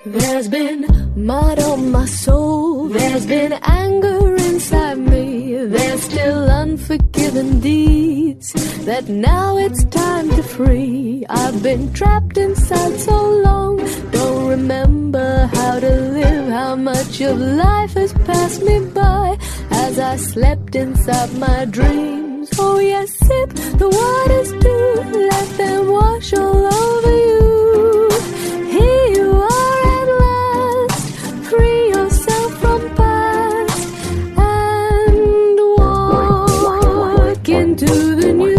There's been mud on my soul, there's been anger inside me, there's still unforgiven deeds that now it's time to free. I've been trapped inside so long, don't remember how to live, how much of life has passed me by as I slept inside my dreams. Oh yes, sip the waters too, let them wash all over you. Here you are at last, free yourself from past and walk into the new.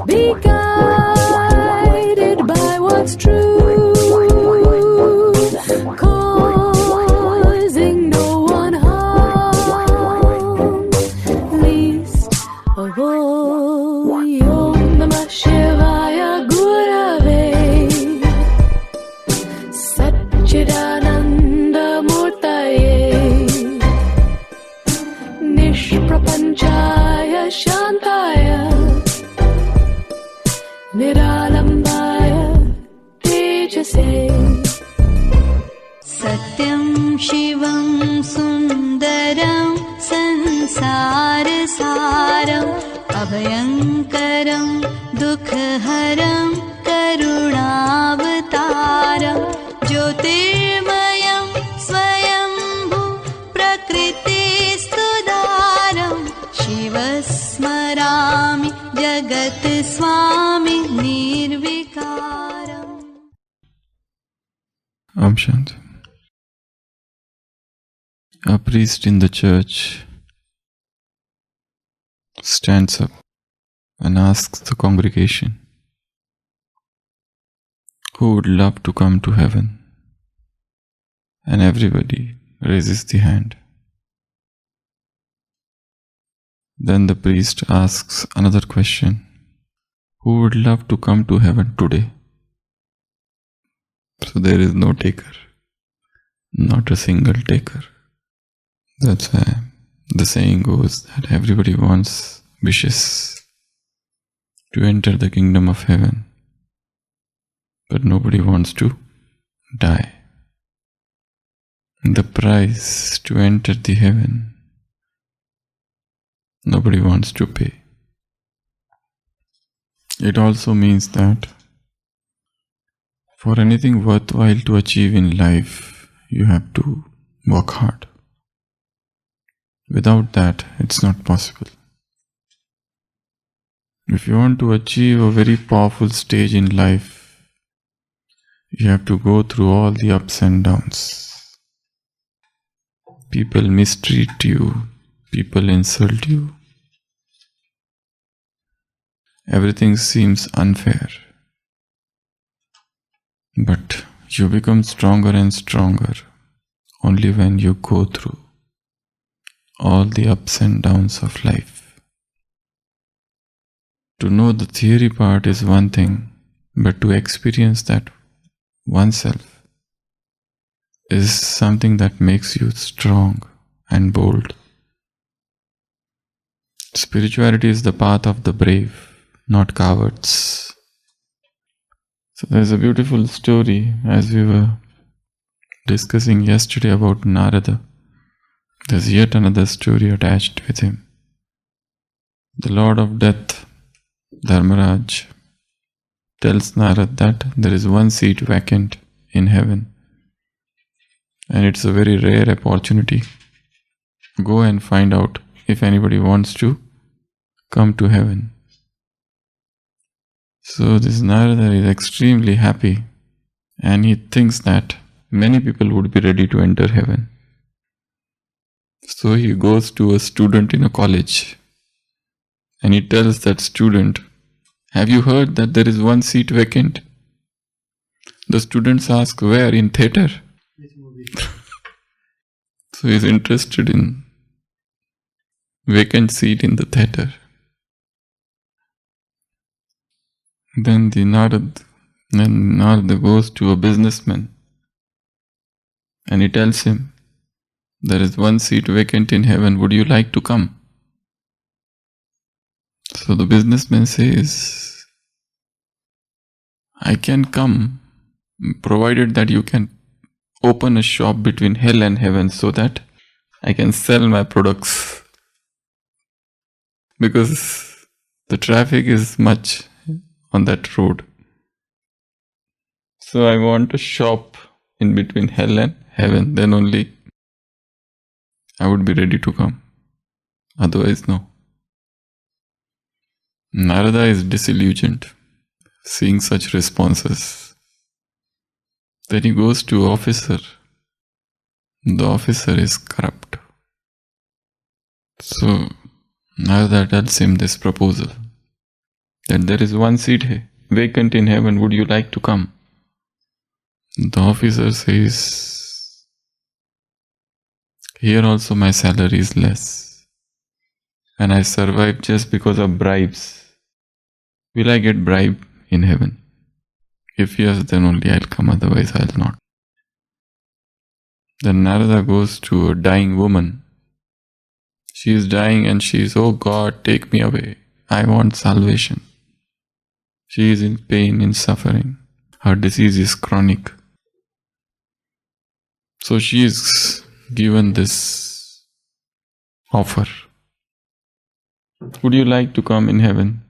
Be guided by what's true, causing no one harm, least of all. Om Namah Shivaya Gurave Sat-Chit-Anand Murtaye Nishprapanchaya Shantaya Niralambaya Tejase. Satyam Shivam Sundaram Sansarasaram Abhayankaram Dukhaharam Karunavataram Jyotirmayam Swayambhu Prakriti-Sudaram Shivasmarami Jagat Swami Nirvikaram. Om Shanti. A priest in the church stands up and asks the congregation, who would love to come to heaven? And everybody raises the hand. Then the priest asks another question, who would love to come to heaven today? So there is no taker, not a single taker. That's why the saying goes that everybody wishes to enter the kingdom of heaven, but nobody wants to die. The price to enter the heaven, nobody wants to pay. It also means that for anything worthwhile to achieve in life, you have to work hard. Without that, it's not possible. If you want to achieve a very powerful stage in life, you have to go through all the ups and downs. People mistreat you, people insult you. Everything seems unfair. But you become stronger and stronger only when you go through all the ups and downs of life. To know the theory part is one thing, but to experience that oneself is something that makes you strong and bold. Spirituality is the path of the brave, not cowards. So there's a beautiful story as we were discussing yesterday about Narada. There's yet another story attached with him. The Lord of Death, Dharmaraj, tells Narada that there is one seat vacant in heaven, and it's a very rare opportunity. Go and find out if anybody wants to come to heaven. So this Narada is extremely happy, and he thinks that many people would be ready to enter heaven. So he goes to a student in a college and he tells that student, have you heard that there is one seat vacant? The students ask, where? In theater? So he's interested in vacant seat in the theater. Then Narada goes to a businessman and he tells him, there is one seat vacant in heaven, would you like to come? So the businessman says, I can come, provided that you can open a shop between hell and heaven so that I can sell my products. Because the traffic is much on that road. So I want a shop in between hell and heaven. Then only I would be ready to come. Otherwise, no. Narada is disillusioned, seeing such responses. Then he goes to officer. The officer is corrupt. So Narada tells him this proposal, that there is one seat vacant in heaven, would you like to come? The officer says, here also my salary is less, and I survive just because of bribes. Will I get bribe in heaven? If yes, then only I'll come, otherwise I'll not. Then Narada goes to a dying woman. She is dying and she is, oh God, take me away. I want salvation. She is in pain, in suffering. Her disease is chronic. So she is given this offer. Would you like to come in heaven?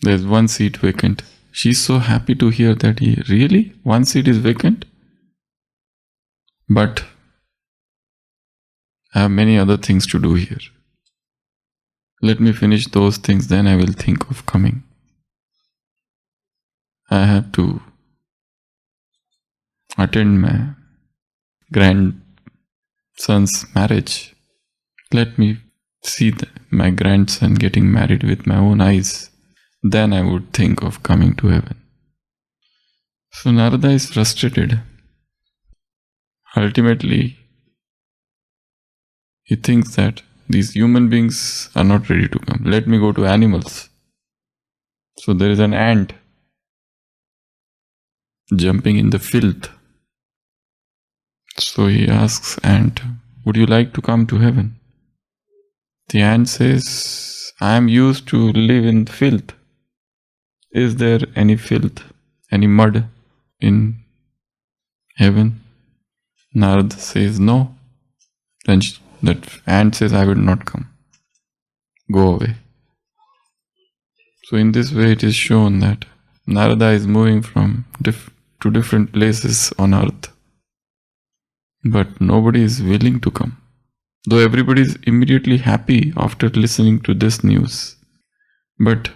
There's one seat vacant. She's so happy to hear that really? One seat is vacant? But I have many other things to do here. Let me finish those things, then I will think of coming. I have to attend my grandson's marriage. Let me see my grandson getting married with my own eyes. Then I would think of coming to heaven. So Narada is frustrated. Ultimately, he thinks that these human beings are not ready to come. Let me go to animals. So there is an ant jumping in the filth. So he asks ant, would you like to come to heaven? The ant says, I am used to live in filth. Is there any filth, any mud in heaven? Narada says, no. Then that ant says, I will not come. Go away. So in this way it is shown that Narada is moving from to different places on earth. But nobody is willing to come. Though everybody is immediately happy after listening to this news. But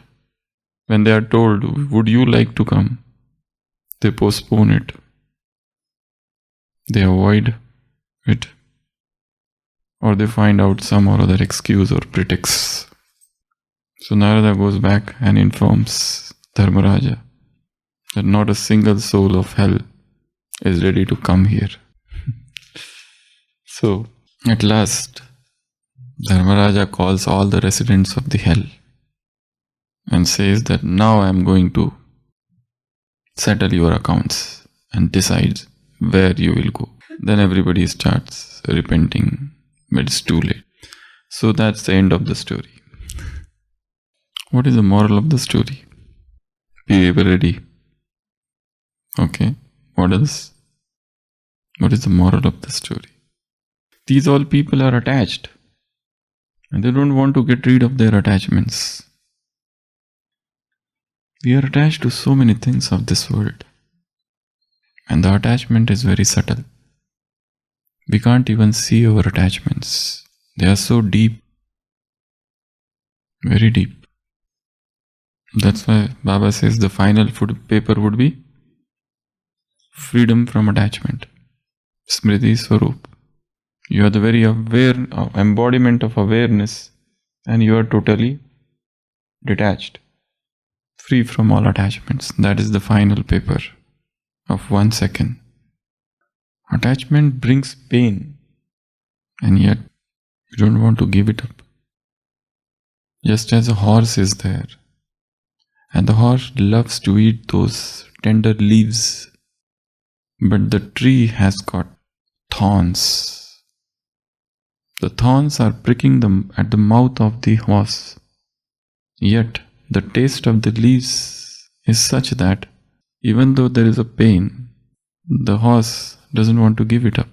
when they are told, would you like to come? They postpone it. They avoid it. Or they find out some or other excuse or pretext. So Narada goes back and informs Dharmaraja that not a single soul of hell is ready to come here. So, at last, Dharmaraja calls all the residents of the hell and says that now I am going to settle your accounts and decide where you will go. Then everybody starts repenting, but it's too late. So that's the end of the story. What is the moral of the story? Be ready. Okay, what else? What is the moral of the story? These all people are attached and they don't want to get rid of their attachments. We are attached to so many things of this world and the attachment is very subtle. We can't even see our attachments. They are so deep, very deep. That's why Baba says the final paper would be freedom from attachment. Smriti Swarup. You are the very embodiment of awareness and you are totally detached, free from all attachments. That is the final paper of 1 second. Attachment brings pain and yet you don't want to give it up. Just as a horse is there and the horse loves to eat those tender leaves, but the tree has got thorns. The thorns are pricking them at the mouth of the horse. Yet the taste of the leaves is such that even though there is a pain, the horse doesn't want to give it up.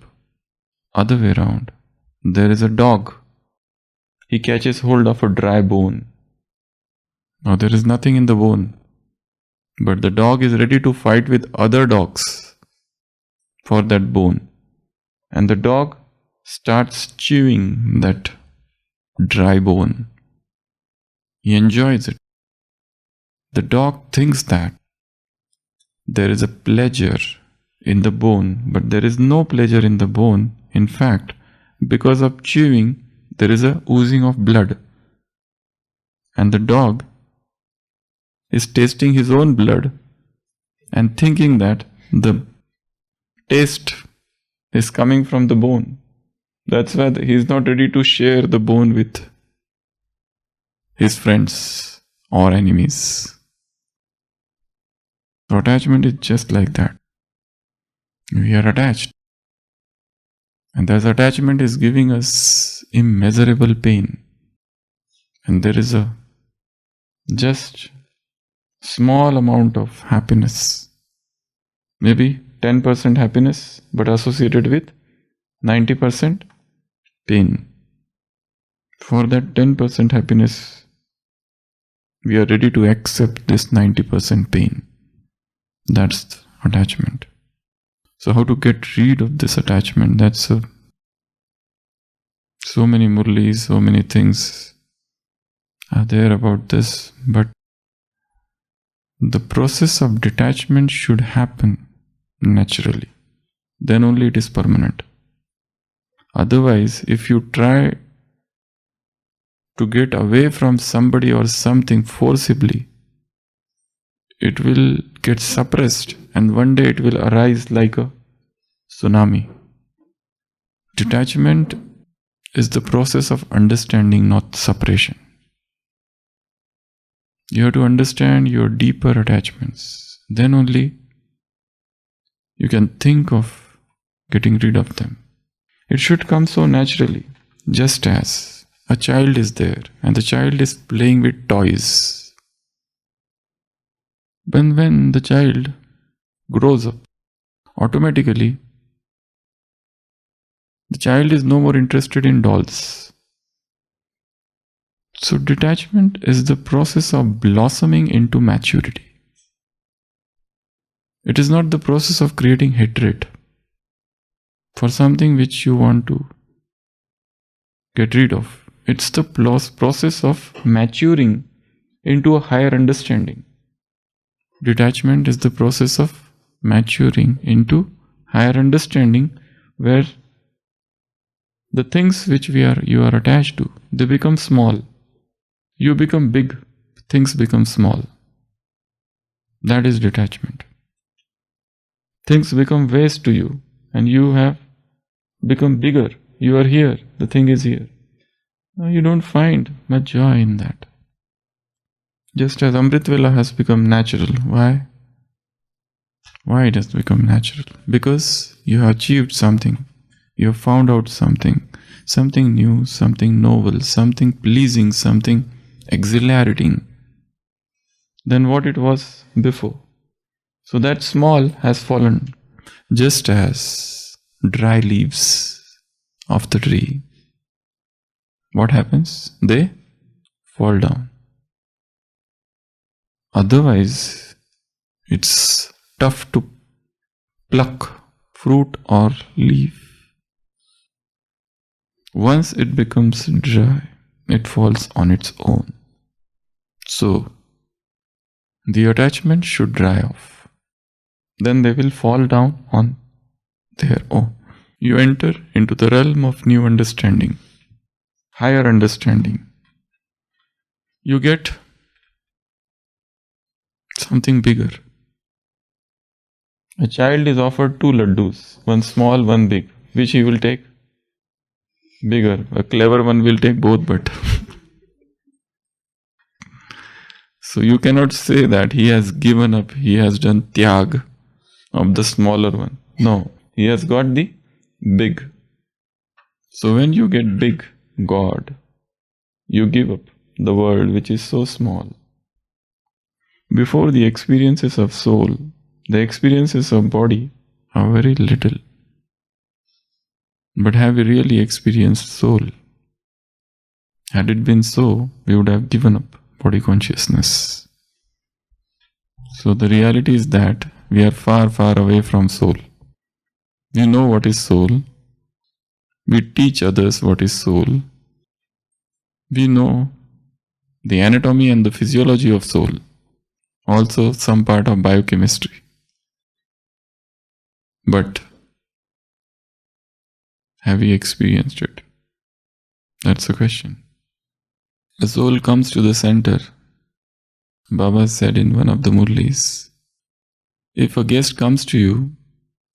Other way around, there is a dog. He catches hold of a dry bone. Now there is nothing in the bone, but the dog is ready to fight with other dogs for that bone. And the dog starts chewing that dry bone. He enjoys it. The dog thinks that there is a pleasure in the bone, but there is no pleasure in the bone. In fact, because of chewing, there is a oozing of blood. And the dog is tasting his own blood and thinking that the taste is coming from the bone. That's why he is not ready to share the bone with his friends or enemies. So attachment is just like that. We are attached. And this attachment is giving us immeasurable pain. And there is a just small amount of happiness. Maybe 10% happiness, but associated with 90% pain. For that 10% happiness, we are ready to accept this 90% pain. That's attachment. So how to get rid of this attachment? That's so many murlis, so many things are there about this. But the process of detachment should happen naturally. Then only it is permanent. Otherwise, if you try to get away from somebody or something forcibly, it will get suppressed and one day it will arise like a tsunami. Detachment is the process of understanding, not suppression. You have to understand your deeper attachments. Then only you can think of getting rid of them. It should come so naturally, just as a child is there and the child is playing with toys. When the child grows up, automatically the child is no more interested in dolls. So detachment is the process of blossoming into maturity. It is not the process of creating hatred for something which you want to get rid of. It's the process of maturing into a higher understanding. Detachment is the process of maturing into higher understanding, where the things which you are attached to, they become small. You become big, things become small. That is detachment. Things become waste to you and you have become bigger. You are here, the thing is here. Now you don't find much joy in that. Just as Amrit Vela has become natural. Why? Why it has become natural? Because you have achieved something. You have found out something new, something novel, something pleasing, something exhilarating than what it was before. So that small has fallen, just as dry leaves of the tree. What happens? They fall down. Otherwise, it's tough to pluck fruit or leaf. Once it becomes dry, it falls on its own. So, the attachment should dry off. Then they will fall down on their own. You enter into the realm of new understanding, higher understanding. You get something bigger. A child is offered 2 laddus, one small, one big. Which he will take? Bigger. A clever one will take both, but so you cannot say that he has given up, he has done tyag of the smaller one. No, he has got the big. So when you get big, God, you give up the world which is so small. Before the experiences of soul, the experiences of body How very little. But have we really experienced soul? Had it been so, we would have given up body consciousness. So the reality is that we are far, far away from soul. We know what is soul. We teach others what is soul. We know the anatomy and the physiology of soul. Also some part of biochemistry. But have we experienced it? That's the question. The soul comes to the center. Baba said in one of the Murlis, if a guest comes to you,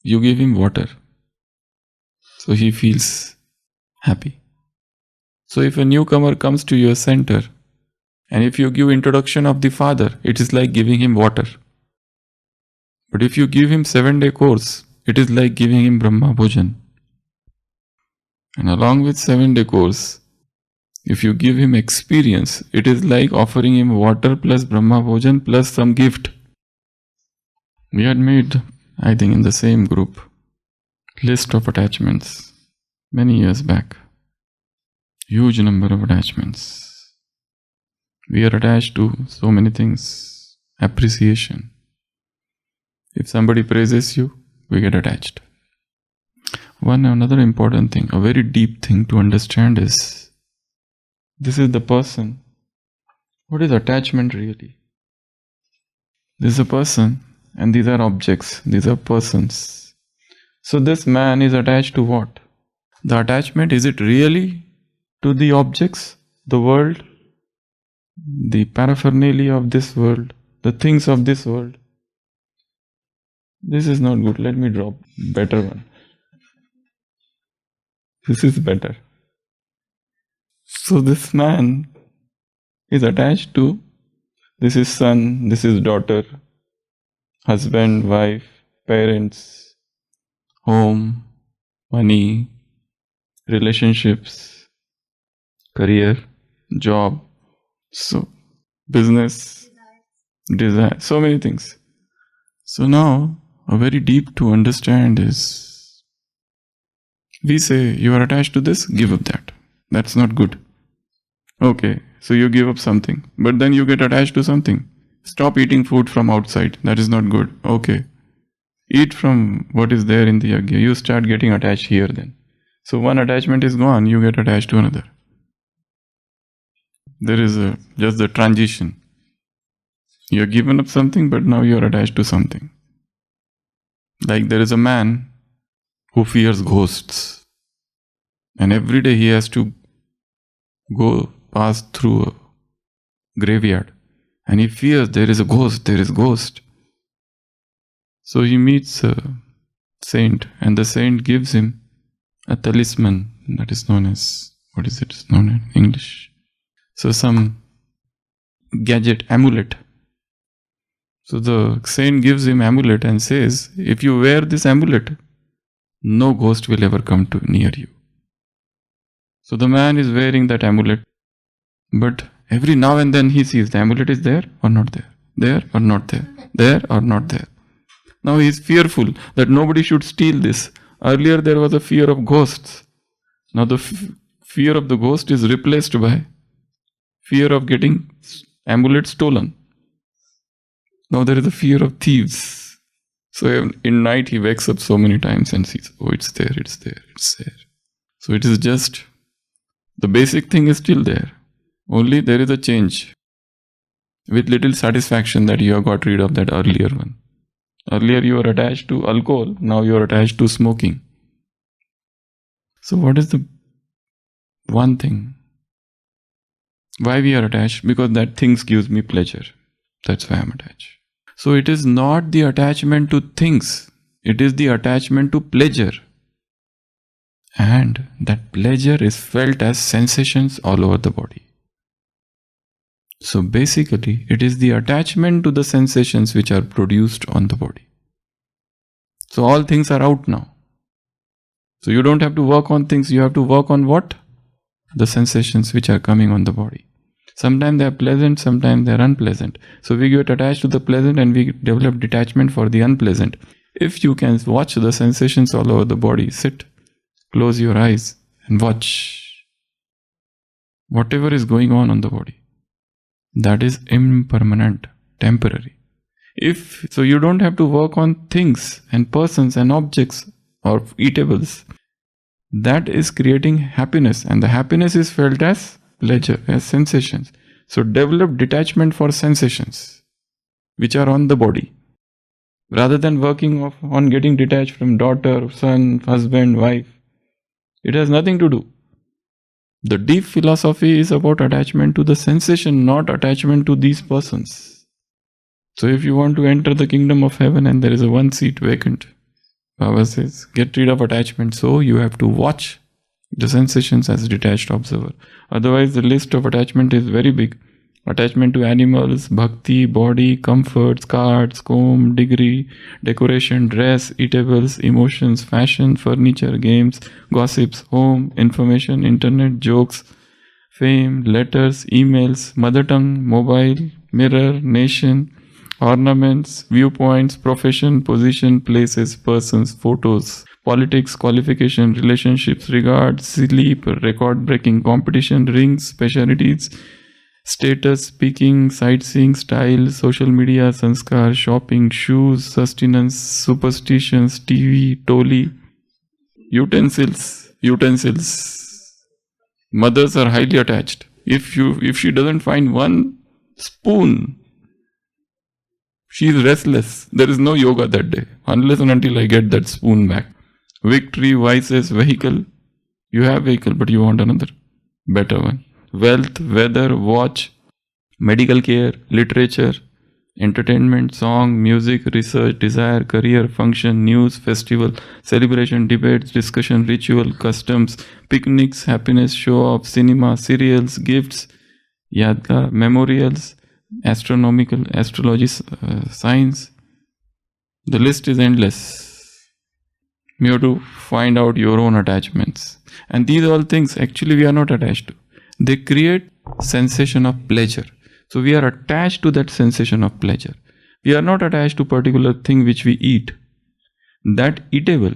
you give him water. So he feels happy. So if a newcomer comes to your center, and if you give introduction of the Father, it is like giving him water. But if you give him 7-day course, it is like giving him Brahma Bhojan. And along with 7-day course, if you give him experience, it is like offering him water plus Brahma Bhojan plus some gift. We had made, I think in the same group, list of attachments many years back. Huge number of attachments. We are attached to so many things. Appreciation. If somebody praises you, we get attached. Another important thing, a very deep thing to understand is, this is the person. What is attachment really? This is a person and these are objects, these are persons. So this man is attached to what? The attachment, is it really to the objects, the world, the paraphernalia of this world, the things of this world? This is not good. Let me drop better one. This is better. So this man is attached to, this is son, this is daughter, husband, wife, parents, home, money, relationships, career, job, so business, desire, so many things. So now, a very deep to understand is, we say, you are attached to this, give up that. That's not good. Okay, so you give up something, but then you get attached to something. Stop eating food from outside. That is not good. Okay. Eat from what is there in the yajna. You start getting attached here then. So one attachment is gone, you get attached to another. There is just the transition. You have given up something, but now you are attached to something. Like there is a man who fears ghosts. And every day he has to pass through a graveyard. And he fears there is a ghost. So he meets a saint, and the saint gives him a talisman that is known as, what is it known in English? So some gadget, amulet. So the saint gives him amulet and says, if you wear this amulet, no ghost will ever come near you. So the man is wearing that amulet, but every now and then he sees the amulet is there or not there, there or not there, there or not there. Now he is fearful that nobody should steal this. Earlier there was a fear of ghosts. Now the fear of the ghost is replaced by fear of getting amulet stolen. Now there is a fear of thieves. So in night he wakes up so many times and sees, oh, it's there, it's there, it's there. So it is just, the basic thing is still there. Only there is a change with little satisfaction that you have got rid of that earlier one. Earlier you were attached to alcohol, now you are attached to smoking. So what is the one thing? Why we are attached? Because that things gives me pleasure. That's why I am attached. So it is not the attachment to things, it is the attachment to pleasure. And that pleasure is felt as sensations all over the body. So basically, it is the attachment to the sensations which are produced on the body. So all things are out now. So you don't have to work on things, you have to work on what? The sensations which are coming on the body. Sometimes they are pleasant, sometimes they are unpleasant. So we get attached to the pleasant and we develop detachment for the unpleasant. If you can watch the sensations all over the body, sit, close your eyes and watch whatever is going on the body. That is impermanent, temporary. So you don't have to work on things and persons and objects or eatables. That is creating happiness, and the happiness is felt as pleasure, as sensations. So develop detachment for sensations which are on the body, rather than working on getting detached from daughter, son, husband, wife. It has nothing to do. The deep philosophy is about attachment to the sensation, not attachment to these persons. So if you want to enter the kingdom of heaven and there is a one seat vacant, Baba says, get rid of attachment. So you have to watch the sensations as a detached observer. Otherwise, the list of attachment is very big. Attachment to animals, bhakti, body, comforts, cards, comb, degree, decoration, dress, eatables, emotions, fashion, furniture, games, gossips, home, information, internet, jokes, fame, letters, emails, mother tongue, mobile, mirror, nation, ornaments, viewpoints, profession, position, places, persons, photos, politics, qualification, relationships, regards, sleep, record-breaking competition, rings, specialties, status, speaking, sightseeing, style, social media, sanskar, shopping, shoes, sustenance, superstitions, TV, toli, utensils. Mothers are highly attached. If she doesn't find one spoon, she is restless. There is no yoga that day, unless and until I get that spoon back. Victory, vices, vehicle. You have vehicle, but you want another better one. Wealth, weather, watch, medical care, literature, entertainment, song, music, research, desire, career, function, news, festival, celebration, debates, discussion, ritual, customs, picnics, happiness, show-off, cinema, serials, gifts, yadgar, memorials, astronomical, astrology, science. The list is endless. You have to find out your own attachments. And these all things actually we are not attached to. They create sensation of pleasure. So we are attached to that sensation of pleasure. We are not attached to particular thing which we eat. That eatable,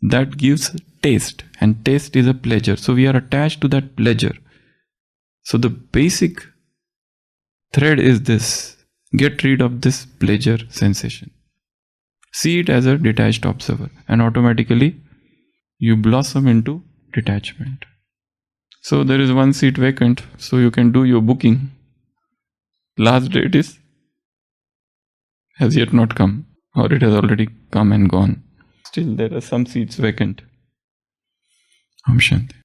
that gives taste, and taste is a pleasure. So we are attached to that pleasure. So the basic thread is this: get rid of this pleasure sensation. See it as a detached observer, and automatically you blossom into detachment. So there is one seat vacant, so you can do your booking. Last date has yet not come, or it has already come and gone. Still there are some seats vacant. Om Shanti.